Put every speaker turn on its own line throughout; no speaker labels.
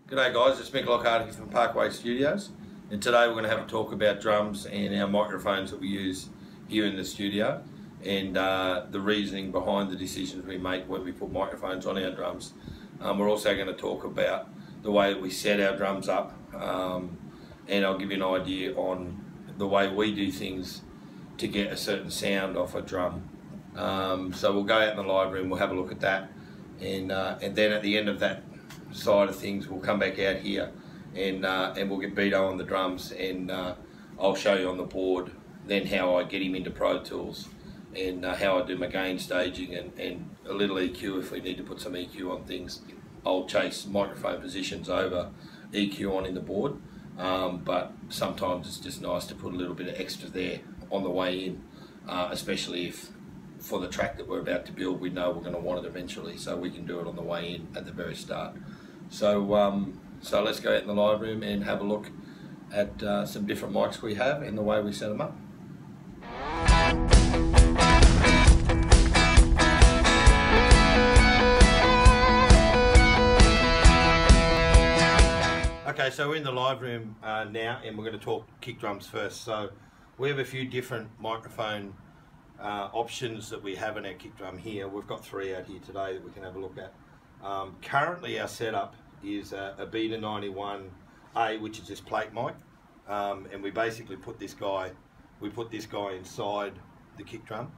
G'day guys, it's Mick Lockhart from Parkway Studios, and today we're going to have a talk about drums and our microphones that we use here in the studio, and the reasoning behind the decisions we make when we put microphones on our drums. We're also going to talk about the way that we set our drums up, and I'll give you an idea on the way we do things to get a certain sound off a drum. So we'll go out in the library and we'll have a look at that, and then at the end of that side of things we'll come back out here and we'll get Beto on the drums, and I'll show you on the board then how I get him into Pro Tools and how I do my gain staging and a little EQ if we need to put some EQ on things. I'll chase microphone positions over EQ on in the board, but sometimes it's just nice to put a little bit of extra there on the way in, especially if for the track that we're about to build we know we're going to want it eventually, so we can do it on the way in at the very start. So so let's go out in the live room and have a look at some different mics we have and the way we set them up. Okay, so we're in the live room now, and we're going to talk kick drums first. So we have a few different microphone options that we have in our kick drum here. We've got three out here today that we can have a look at. Currently our setup is a BeyerDynamic, which is this plate mic, and we basically put this guy inside the kick drum.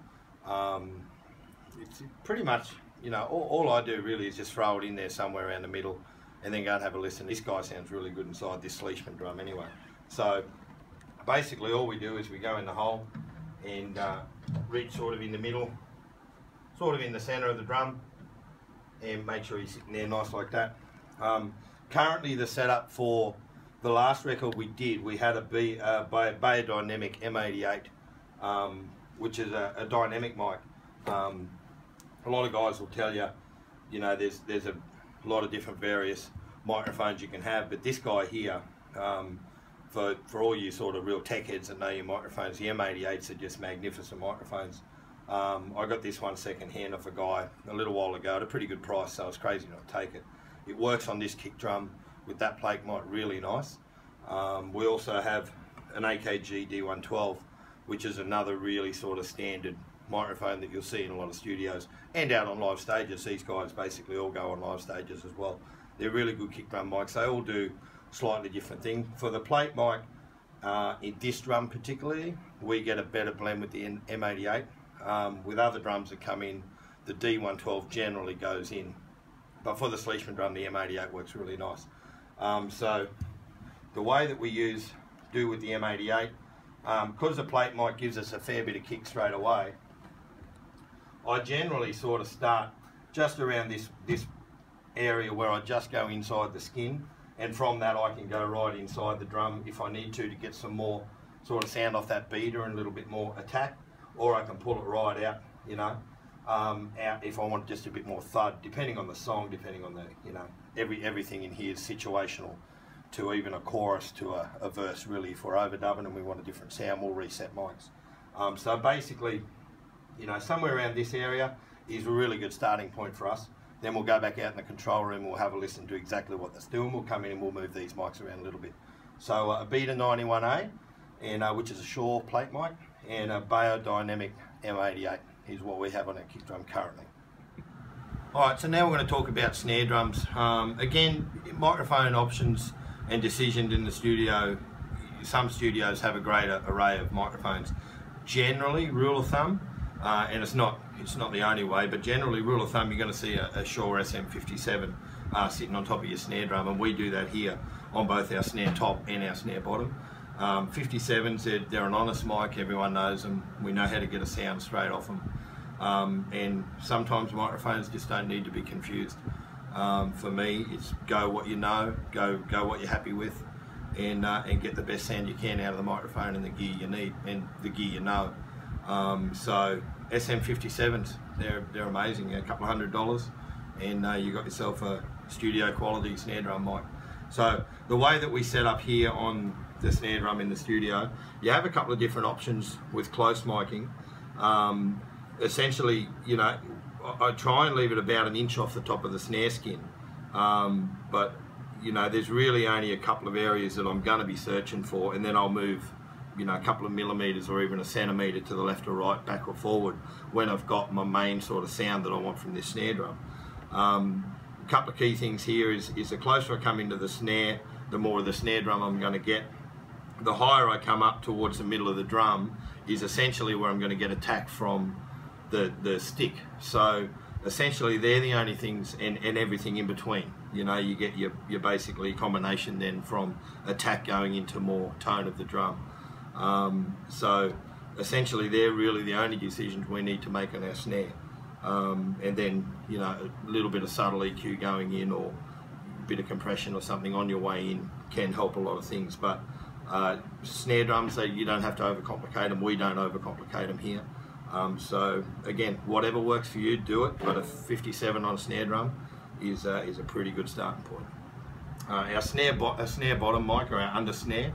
It's pretty much, you know, all I do really is just throw it in there somewhere around the middle and then go and have a listen. This guy sounds really good inside this Leishman drum anyway. So basically all we do is we go in the hole and reach sort of in the middle, sort of in the center of the drum, and make sure he's sitting there nice like that. Currently the setup for the last record we did, we had a BeyerDynamic M88, which is a dynamic mic. A lot of guys will tell you, you know, there's a lot of different various microphones you can have, but this guy here, for all you sort of real tech heads that know your microphones, the M88s are just magnificent microphones. I got this one second hand off a guy a little while ago at a pretty good price, so it's crazy not to take it. It works on this kick drum with that plate mic really nice. We also have an AKG D112, which is another really sort of standard microphone that you'll see in a lot of studios and out on live stages. These guys basically all go on live stages as well. They're really good kick drum mics. They all do slightly different thing. For the plate mic, in this drum particularly, we get a better blend with the M88. With other drums that come in, the D112 generally goes in, but for the Leishman drum the M88 works really nice. So the way that we do with the M88, because the plate mic gives us a fair bit of kick straight away, I generally sort of start just around this area where I just go inside the skin, and from that I can go right inside the drum if I need to get some more sort of sound off that beater and a little bit more attack, or I can pull it right out, you know, out if I want just a bit more thud, depending on the song, depending on the, you know, everything in here is situational to even a chorus to a verse really. If we're overdubbing and we want a different sound, we'll reset mics. So basically, you know, somewhere around this area is a really good starting point for us. Then we'll go back out in the control room, we'll have a listen to exactly what that's doing. We'll come in and we'll move these mics around a little bit. So a Beta 91A, and which is a Shure plate mic, and a BeyerDynamic M88 is what we have on our kick drum currently. Alright, so now we're going to talk about snare drums. Again, microphone options and decisions in the studio. Some studios have a great array of microphones. Generally, rule of thumb, and it's not the only way, but generally, rule of thumb, you're going to see a Shure SM57 sitting on top of your snare drum, and we do that here on both our snare top and our snare bottom. 57s, they're an honest mic, everyone knows them, we know how to get a sound straight off them, and sometimes microphones just don't need to be confused. For me, it's go what you know, go what you're happy with, and get the best sound you can out of the microphone and the gear you need and the gear you know. So SM57s, they're amazing, a couple of $100, and you got yourself a studio quality snare drum mic. So the way that we set up here on the snare drum in the studio, you have a couple of different options with close miking. Essentially, you know, I try and leave it about an inch off the top of the snare skin, but you know, there's really only a couple of areas that I'm going to be searching for, and then I'll move, you know, a couple of millimeters or even a centimeter to the left or right, back or forward, when I've got my main sort of sound that I want from this snare drum. A couple of key things here is the closer I come into the snare, the more of the snare drum I'm going to get. The higher I come up towards the middle of the drum is essentially where I'm going to get attack from the stick. So essentially they're the only things, and everything in between. You know, you get your basically combination then from attack going into more tone of the drum. So essentially they're really the only decisions we need to make on our snare. And then, you know, a little bit of subtle EQ going in, or a bit of compression or something on your way in can help a lot of things. But snare drums, you don't have to overcomplicate them. We don't overcomplicate them here. So again, whatever works for you, do it. But a 57 on a snare drum is a pretty good starting point. Our snare bottom mic, or our under snare,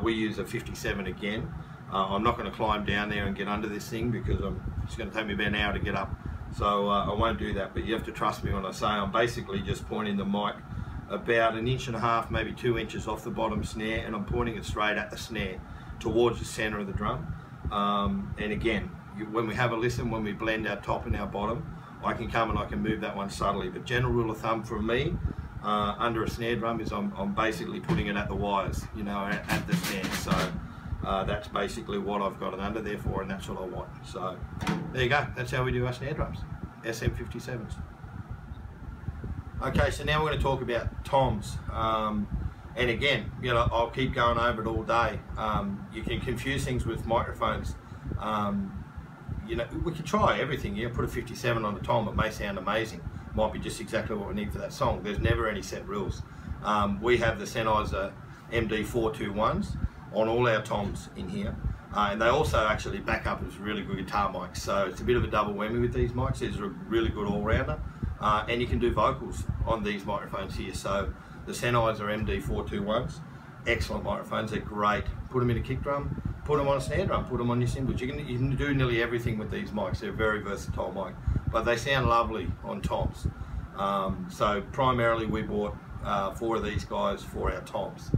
we use a 57 again. I'm not going to climb down there and get under this thing, because it's going to take me about an hour to get up. So I won't do that, but you have to trust me when I say I'm basically just pointing the mic about 1.5 inches, maybe 2 inches off the bottom snare, and I'm pointing it straight at the snare towards the center of the drum. And again, when we have a listen, when we blend our top and our bottom, I can come and I can move that one subtly. But general rule of thumb for me, under a snare drum, is I'm basically putting it at the wires, you know, at the snare. So that's basically what I've got it under there for, and that's what I want. So there you go, that's how we do our snare drums, SM57s. Okay, so now we're going to talk about toms. And again, you know, I'll keep going over it all day. You can confuse things with microphones. You know, we could try everything. You put a 57 on a tom, it may sound amazing. Might be just exactly what we need for that song. There's never any set rules. We have the Sennheiser MD421s on all our toms in here, and they also actually back up as really good guitar mics, so it's a bit of a double whammy with these mics. These are a really good all-rounder, and you can do vocals on these microphones here. So the Sennheiser MD421s, excellent microphones, they're great. Put them in a kick drum, put them on a snare drum, put them on your cymbals. You can do nearly everything with these mics. They're a very versatile mic, but they sound lovely on toms. So primarily we bought 4 of these guys for our toms.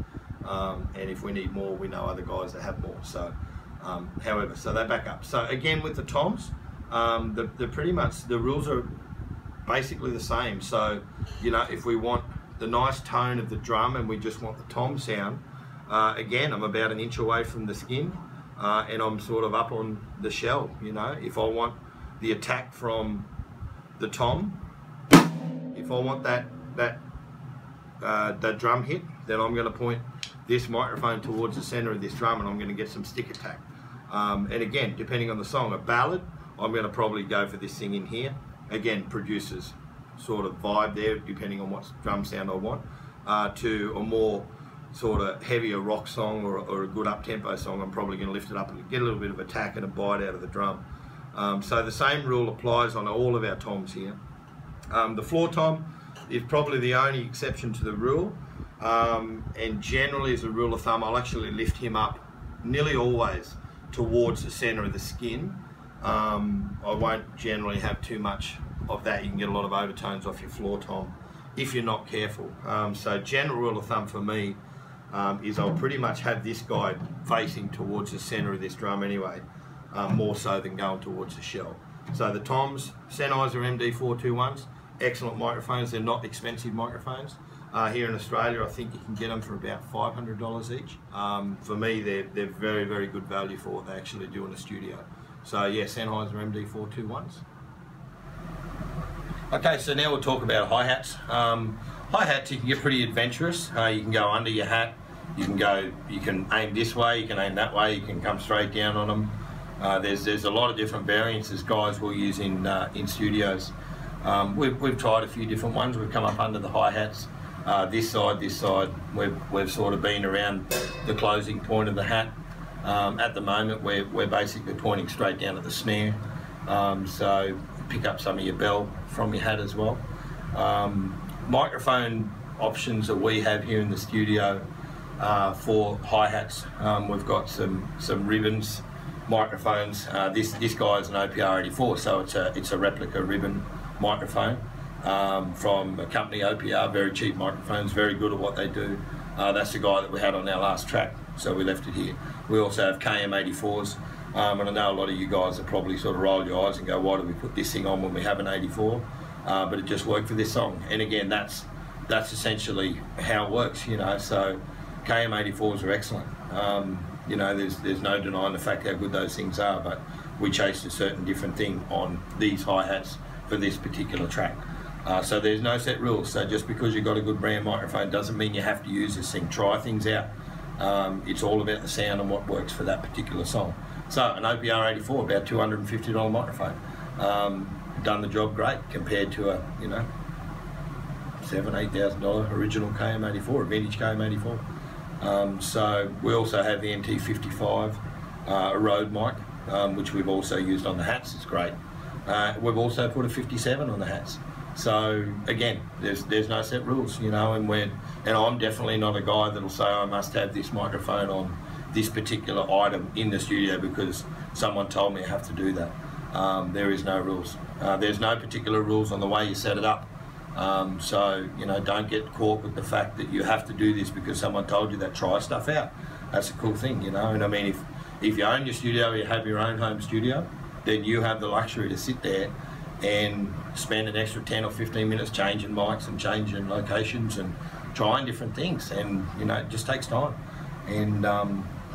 And if we need more, we know other guys that have more. So, however, so they back up. So again, with the toms, the pretty much the rules are basically the same. So, you know, if we want the nice tone of the drum and we just want the tom sound, again, I'm about 1 inch away from the skin, and I'm sort of up on the shell. You know, if I want the attack from the tom, if I want that drum hit, then I'm going to point this microphone towards the center of this drum, and I'm going to get some stick attack. And again, depending on the song, a ballad, I'm going to probably go for this thing in here. Again, produces sort of vibe there, depending on what drum sound I want, to a more sort of heavier rock song, or a good up-tempo song. I'm probably going to lift it up and get a little bit of attack and a bite out of the drum. So the same rule applies on all of our toms here. The floor tom is probably the only exception to the rule, and generally, as a rule of thumb, I'll actually lift him up nearly always towards the center of the skin. I won't generally have too much of that. You can get a lot of overtones off your floor tom if you're not careful. So general rule of thumb for me is I'll pretty much have this guy facing towards the center of this drum anyway, more so than going towards the shell. So the toms, Sennheiser MD421s, excellent microphones. They're not expensive microphones. Here in Australia, I think you can get them for about $500 each. For me, they're very, very good value for what they actually do in the studio. So yeah, Sennheiser MD421s. Okay, so now we'll talk about hi-hats. Hi-hats, you can get pretty adventurous. You can go under your hat. You can aim this way, you can aim that way, you can come straight down on them. There's a lot of different variances guys will use in studios. We've tried a few different ones. We've come up under the hi-hats. This side. We've sort of been around the closing point of the hat. At the moment, we're basically pointing straight down at the snare. So pick up some of your bell from your hat as well. Microphone options that we have here in the studio for hi-hats. We've got some ribbons microphones. This guy is an OPR84, so it's a replica ribbon microphone. from a company, OPR, very cheap microphones, very good at what they do. That's the guy that we had on our last track, so we left it here. We also have KM84s, and I know a lot of you guys will probably sort of roll your eyes and go, why do we put this thing on when we have an 84? But it just worked for this song. And again, that's essentially how it works, you know. So KM84s are excellent. You know, there's no denying the fact how good those things are, but we chased a certain different thing on these hi-hats for this particular track. So there's no set rules. So just because you've got a good brand microphone doesn't mean you have to use this thing. Try things out. It's all about the sound and what works for that particular song. So an OPR 84, about $250 microphone. Done the job great compared to a, you know, $7,000-8,000 original KM84, a vintage KM84. So we also have the MT55 a Rhode mic, which we've also used on the hats. It's great. We've also put a 57 on the hats. So again, there's no set rules, you know, and I'm definitely not a guy that'll say I must have this microphone on this particular item in the studio because someone told me I have to do that. There is no rules. There's no particular rules on the way you set it up. So, you know, don't get caught with the fact that you have to do this because someone told you that. Try stuff out. That's a cool thing, you know. And I mean, if you own your studio, you have your own home studio, then you have the luxury to sit there and spend an extra 10 or 15 minutes changing mics and changing locations and trying different things. And, you know, it just takes time. And,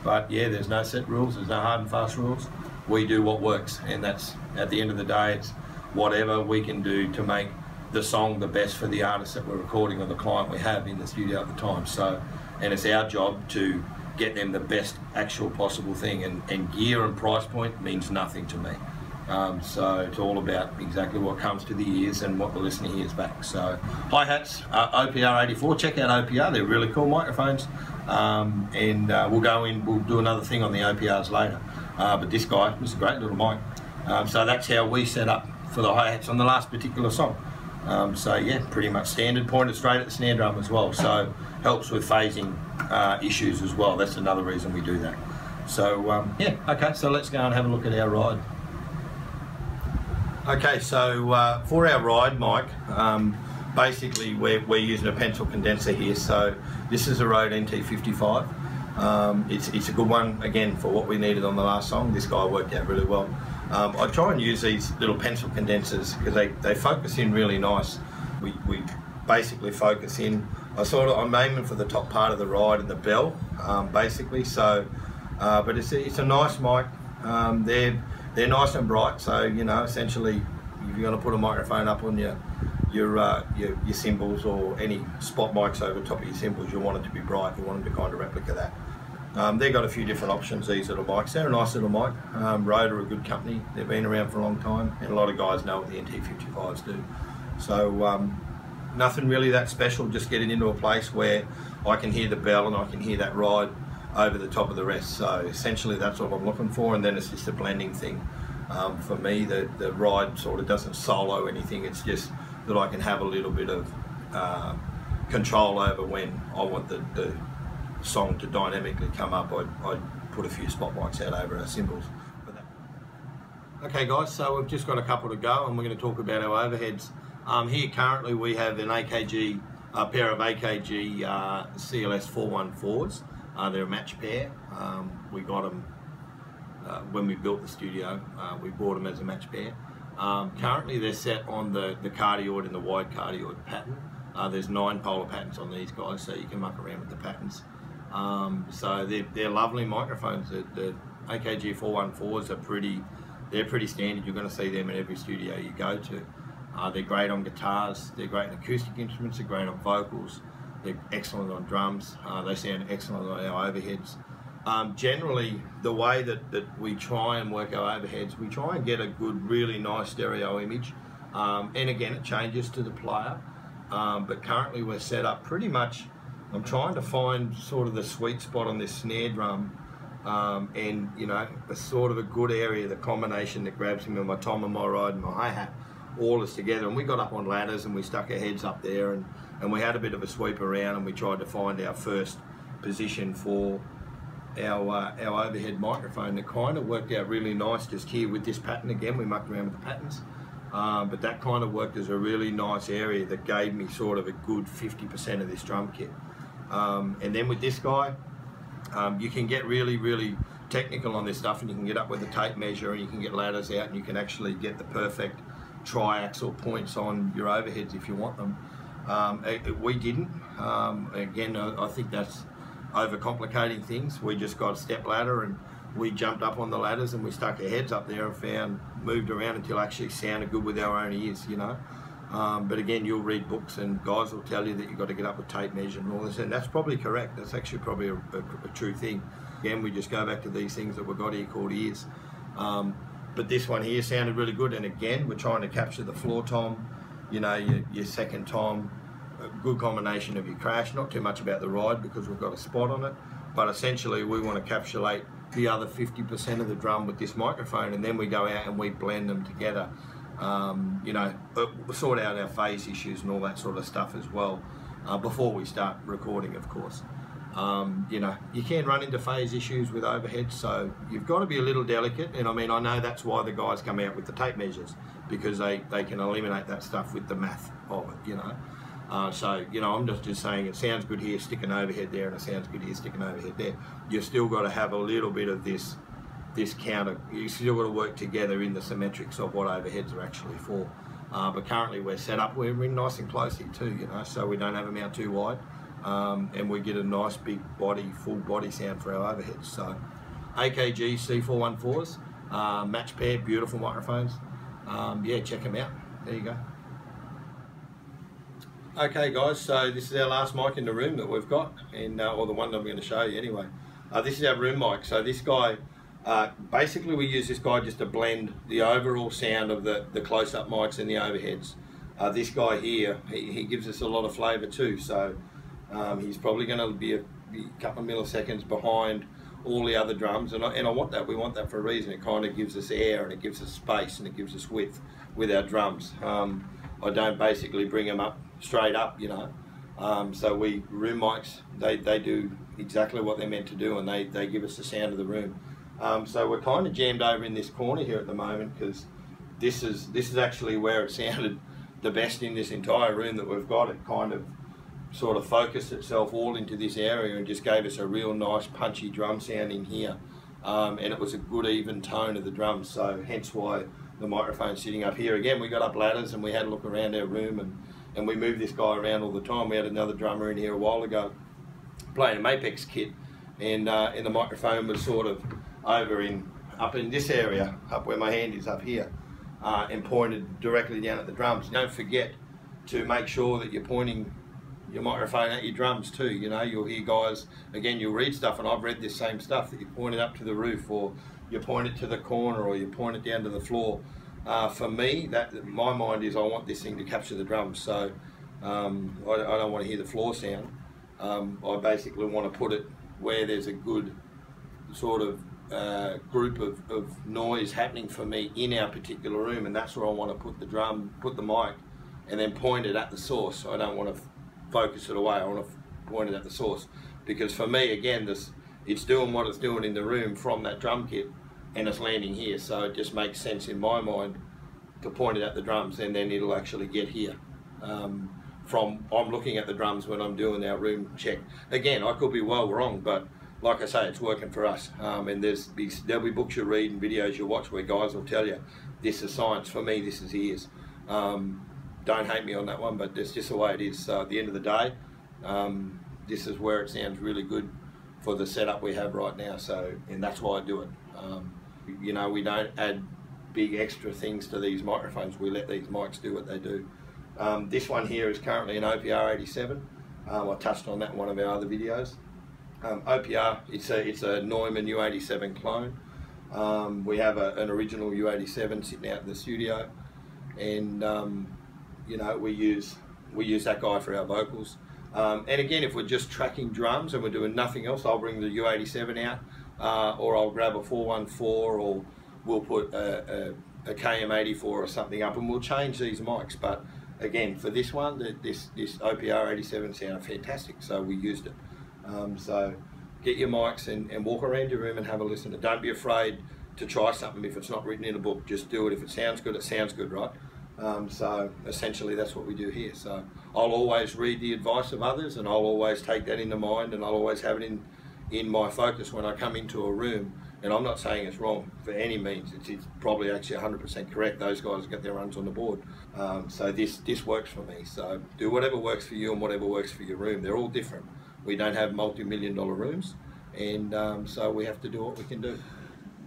but yeah, there's no set rules. There's no hard and fast rules. We do what works. And that's, at the end of the day, it's whatever we can do to make the song the best for the artist that we're recording or the client we have in the studio at the time. So, and it's our job to get them the best actual possible thing, and gear and price point means nothing to me. So it's all about exactly what comes to the ears and what the listener hears back. So hi-hats, OPR 84, check out OPR, they're really cool microphones. We'll do another thing on the OPRs later. But this guy was a great little mic. So that's how we set up for the hi-hats on the last particular song. So yeah, pretty much standard, pointed straight at the snare drum as well. So helps with phasing issues as well. That's another reason we do that. So yeah, okay, so let's go and have a look at our ride. Okay, so for our ride mic, basically we're using a pencil condenser here. So this is a Rhode NT55. It's a good one, again, for what we needed on the last song. This guy worked out really well. I try and use these little pencil condensers because they focus in really nice. We basically focus in, I'm aiming for the top part of the ride and the bell, basically. So, but it's a nice mic. They're nice and bright. So, you know, essentially, if you're going to put a microphone up on your cymbals or any spot mics over the top of your cymbals, you want it to be bright. You want them to kind of replica that. They've got a few different options, these little mics. They're a nice little mic. Rhode are a good company. They've been around for a long time, and a lot of guys know what the NT55s do. So nothing really that special, just getting into a place where I can hear the bell and I can hear that ride over the top of the rest. So essentially that's what I'm looking for, and then it's just a blending thing. For me, the ride sort of doesn't solo anything. It's just that I can have a little bit of control over when I want the song to dynamically come up. I'd put a few spot mics out over our cymbals for that. Okay guys, so we've just got a couple to go and we're going to talk about our overheads. Here currently we have a pair of AKG CLS 414s. They're a match pair. We got them when we built the studio. We bought them as a match pair. Currently they're set on the cardioid and the wide cardioid pattern. There's 9 polar patterns on these guys, so you can muck around with the patterns. So they're lovely microphones. The AKG 414s they're pretty standard. You're going to see them in every studio you go to. They're great on guitars, they're great on acoustic instruments, they're great on vocals, they're excellent on drums, they sound excellent on our overheads. Generally, the way that we try and work our overheads, we try and get a good, really nice stereo image. And again, it changes to the player. But currently we're set up pretty much, I'm trying to find sort of the sweet spot on this snare drum, and you know, a sort of a good area, the combination that grabs me with my tom and my ride and my hi-hat, all is together. And we got up on ladders and we stuck our heads up there and we had a bit of a sweep around and we tried to find our first position for our overhead microphone. That kind of worked out really nice just here with this pattern. Again, we mucked around with the patterns. but that kind of worked as a really nice area that gave me sort of a good 50% of this drum kit. And then with this guy, you can get really technical on this stuff, and you can get up with a tape measure, and you can get ladders out, and you can actually get the perfect triaxle points on your overheads if you want them. We didn't. Again, I think that's overcomplicating things. We just got a step ladder, and we jumped up on the ladders, and we stuck our heads up there and moved around until it actually sounded good with our own ears, you know. But again, you'll read books and guys will tell you that you've got to get up with tape measure and all this, and that's probably correct. That's actually probably a true thing. Again, we just go back to these things that we've got here called ears. But this one here sounded really good, and again, we're trying to capture the floor tom, you know, your second tom, a good combination of your crash, not too much about the ride because we've got a spot on it, but essentially we want to encapsulate the other 50% of the drum with this microphone, and then we go out and we blend them together. You know, sort out our phase issues and all that sort of stuff as well before we start recording, of course. You know, you can run into phase issues with overheads, so you've got to be a little delicate, and I mean, I know that's why the guys come out with the tape measures, because they can eliminate that stuff with the math of it, you know. So, you know, I'm just saying it sounds good here, stick an overhead there, and it sounds good here, stick an overhead there. You've still got to have a little bit of this counter, you still got to work together in the symmetrics of what overheads are actually for. But currently we're set up, we're in nice and close here too, you know, so we don't have them out too wide, and we get a nice big body, full body sound for our overheads. So AKG C414s, match pair, beautiful microphones. Yeah, check them out. There you go. Okay guys, so this is our last mic in the room that we've got, and or the one that I'm going to show you anyway. This is our room mic. So this guy, basically we use this guy just to blend the overall sound of the close-up mics and the overheads. This guy here, he gives us a lot of flavour too, so he's probably going to be a couple of milliseconds behind all the other drums, and I want that. We want that for a reason. It kind of gives us air, and it gives us space, and it gives us width with our drums. I don't basically bring them up straight up, you know. So room mics, they do exactly what they're meant to do, and they give us the sound of the room. So we're kind of jammed over in this corner here at the moment, because this is actually where it sounded the best in this entire room that we've got. It kind of sort of focused itself all into this area and just gave us a real nice punchy drum sound in here, and it was a good even tone of the drums, so hence why the microphone's sitting up here. Again, we got up ladders and we had a look around our room, and we move this guy around all the time. We had another drummer in here a while ago playing a Mapex kit, and the microphone was sort of over up in this area, up where my hand is up here, and pointed directly down at the drums. Don't forget to make sure that you're pointing your microphone at your drums too. You know, you'll hear guys, again, you'll read stuff, and I've read this same stuff, that you point it up to the roof, or you point it to the corner, or you point it down to the floor. For me, my mind is I want this thing to capture the drums, so I don't want to hear the floor sound. I basically want to put it where there's a good sort of group of noise happening for me in our particular room, and that's where I want to put the mic, and then point it at the source. I don't want to focus it away, I want to point it at the source, because for me, again, it's doing what it's doing in the room from that drum kit, and it's landing here, so it just makes sense in my mind to point it at the drums, and then it'll actually get here. I'm looking at the drums when I'm doing our room check. Again, I could be well wrong, but like I say, it's working for us. And there'll be books you read and videos you watch where guys will tell you this is science. For me, this is ears. Don't hate me on that one, but that's just the way it is. So at the end of the day, this is where it sounds really good for the setup we have right now. So, and that's why I do it. You know, we don't add big extra things to these microphones. We let these mics do what they do. This one here is currently an OPR 87. I touched on that in one of our other videos. OPR, it's a Neumann U87 clone. We have an original U87 sitting out in the studio, and you know, we use that guy for our vocals. And again, if we're just tracking drums and we're doing nothing else, I'll bring the U87 out, or I'll grab a 414, or we'll put a KM84 or something up, and we'll change these mics. But again, for this one, this OPR 87 sounded fantastic, so we used it. So get your mics and walk around your room and have a listen. Don't be afraid to try something if it's not written in a book. Just do it. If it sounds good, right? So essentially that's what we do here. So I'll always read the advice of others, and I'll always take that into mind, and I'll always have it in my focus when I come into a room. And I'm not saying it's wrong for any means. It's probably actually 100% correct. Those guys get their runs on the board. So this works for me. So do whatever works for you and whatever works for your room. They're all different. We don't have multi-million-dollar rooms, and so we have to do what we can do.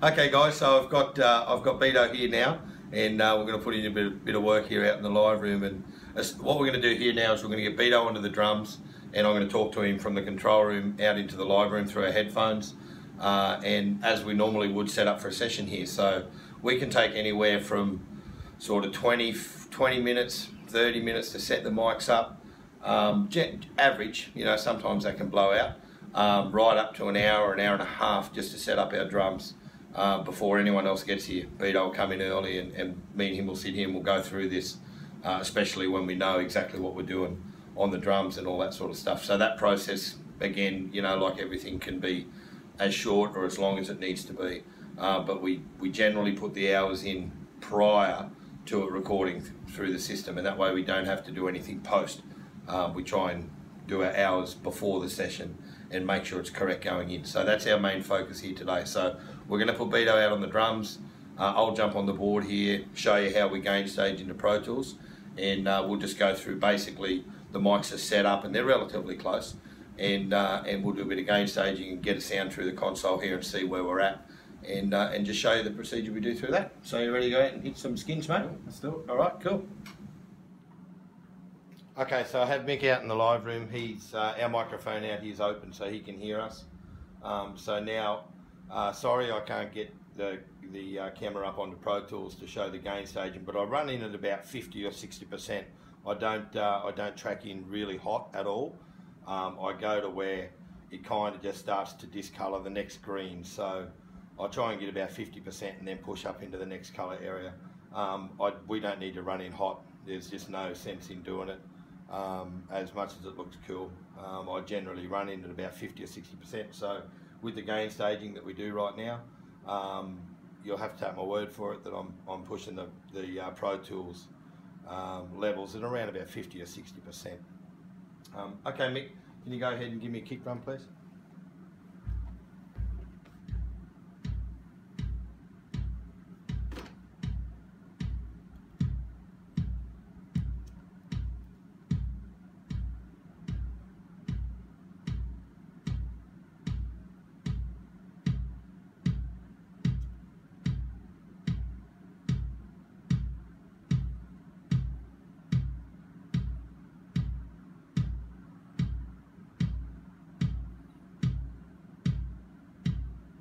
Okay, guys. So I've got Beto here now, and we're going to put in a bit of work here out in the live room. And what we're going to do here now is we're going to get Beto onto the drums, and I'm going to talk to him from the control room out into the live room through our headphones. And as we normally would set up for a session here. So we can take anywhere from sort of 20 minutes, 30 minutes to set the mics up. Average, you know, sometimes they can blow out, right up to an hour and a half just to set up our drums before anyone else gets here. Beto will come in early, and me and him will sit here and we'll go through this, especially when we know exactly what we're doing on the drums and all that sort of stuff. So that process, again, you know, like everything, can be as short or as long as it needs to be, but we generally put the hours in prior to it recording through the system, and that way we don't have to do anything post. We try and do our hours before the session and make sure it's correct going in. So that's our main focus here today. So we're going to put Beto out on the drums. I'll jump on the board here, show you how we gain stage into Pro Tools, and we'll just go through basically the mics are set up and they're relatively close. And we'll do a bit of gain staging and get a sound through the console here and see where we're at, and just show you the procedure we do through that. So you ready to go out and hit some skins, mate?
Let's do it.
All right, cool. Okay, so I have Mick out in the live room. He's our microphone out here is open so he can hear us. So now, sorry I can't get the camera up onto Pro Tools to show the gain staging, but I run in at about 50 or 60%. I don't track in really hot at all. I go to where it kind of just starts to discolour the next green, so I try and get about 50% and then push up into the next colour area. We don't need to run in hot. There's just no sense in doing it, as much as it looks cool. I generally run in at about 50 or 60%, so with the gain staging that we do right now, you'll have to take my word for it that I'm pushing the Pro Tools levels at around about 50 or 60%. Okay, Mick, can you go ahead and give me a kick drum, please?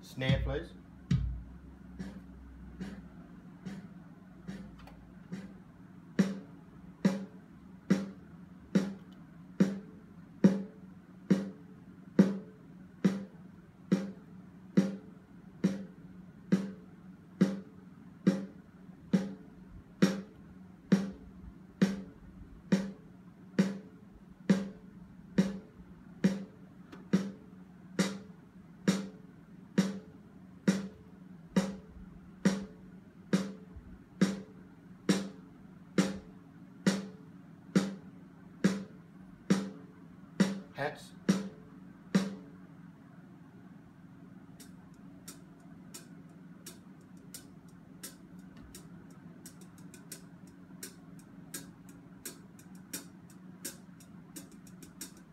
Snare, please. Hats.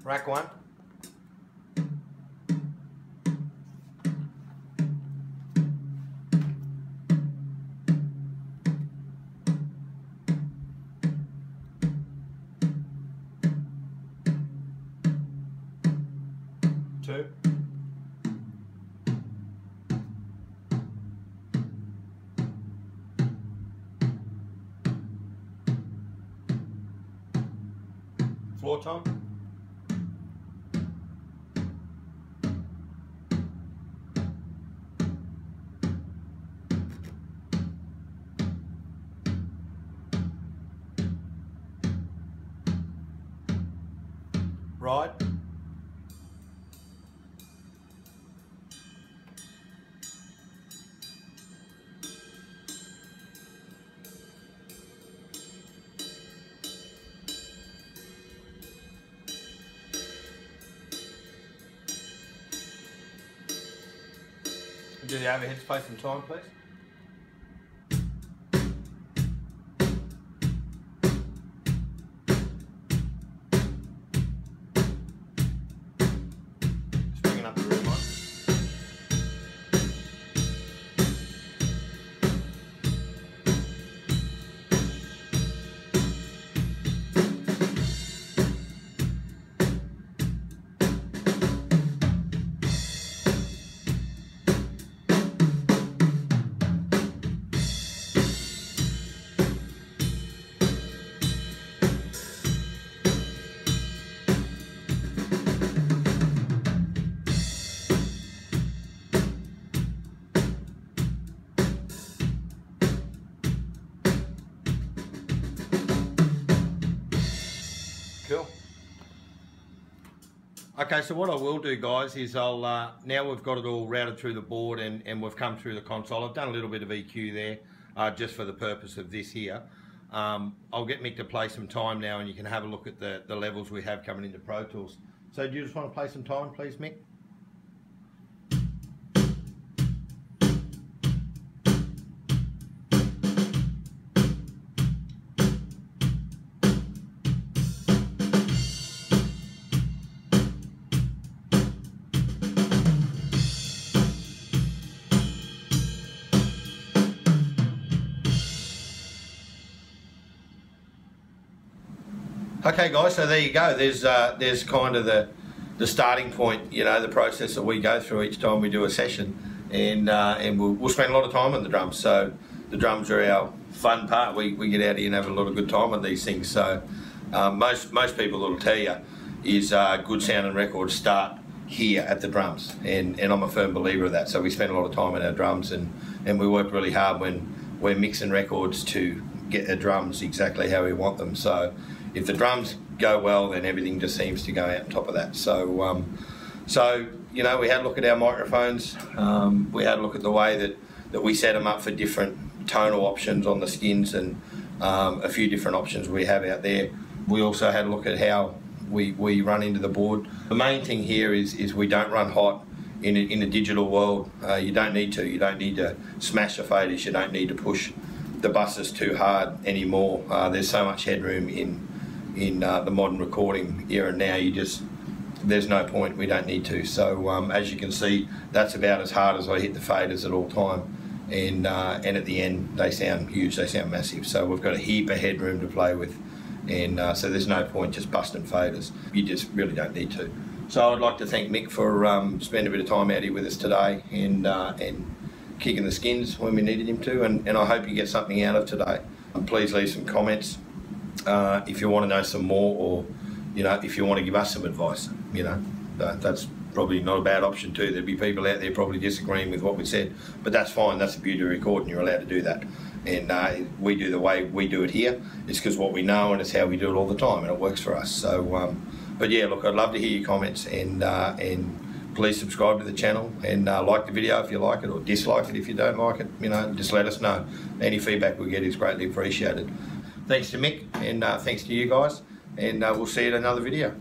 Rack one. Two. Floor tom. Ride. do the overheads, play some time, please. Just bringing up the room on. Cool. Okay, so what I will do, guys, is I'll now we've got it all routed through the board and we've come through the console. I've done a little bit of EQ there just for the purpose of this here. I'll get Mick to play some time now and you can have a look at the levels we have coming into Pro Tools. So do you just want to play some time, please, Mick? Okay guys, so there you go. There's kind of the starting point, you know, the process that we go through each time we do a session, and we'll spend a lot of time on the drums. So the drums are our fun part. We get out here and have a lot of good time on these things. So most people will tell you is good sounding records start here at the drums, and I'm a firm believer of that. So we spend a lot of time on our drums, and we work really hard when we're mixing records to get the drums exactly how we want them. So if the drums go well, then everything just seems to go out on top of that. So, you know, we had a look at our microphones. We had a look at the way that we set them up for different tonal options on the skins, and a few different options we have out there. We also had a look at how we run into the board. The main thing here is we don't run hot in a digital world. You don't need to. You don't need to smash the faders. You don't need to push the buses too hard anymore. There's so much headroom in the modern recording era now. There's no point. We don't need to. So as you can see, that's about as hard as I hit the faders at all time, and at the end they sound huge. They sound massive. So we've got a heap of headroom to play with, and so there's no point just busting faders. You just really don't need to. So I'd like to thank Mick for spending a bit of time out here with us today, and kicking the skins when we needed him to, and I hope you get something out of today. Please leave some comments if you want to know some more, or you know, if you want to give us some advice. You know, that's probably not a bad option too. There'd be people out there probably disagreeing with what we said, but that's fine. That's the beauty of recording. You're allowed to do that, and we do the way we do it here. It's because what we know, and it's how we do it all the time, and it works for us. So, but yeah, look, I'd love to hear your comments, and please subscribe to the channel, and like the video if you like it, or dislike it if you don't like it. You know, just let us know. Any feedback we get is greatly appreciated. Thanks to Mick, and thanks to you guys, and we'll see you in another video.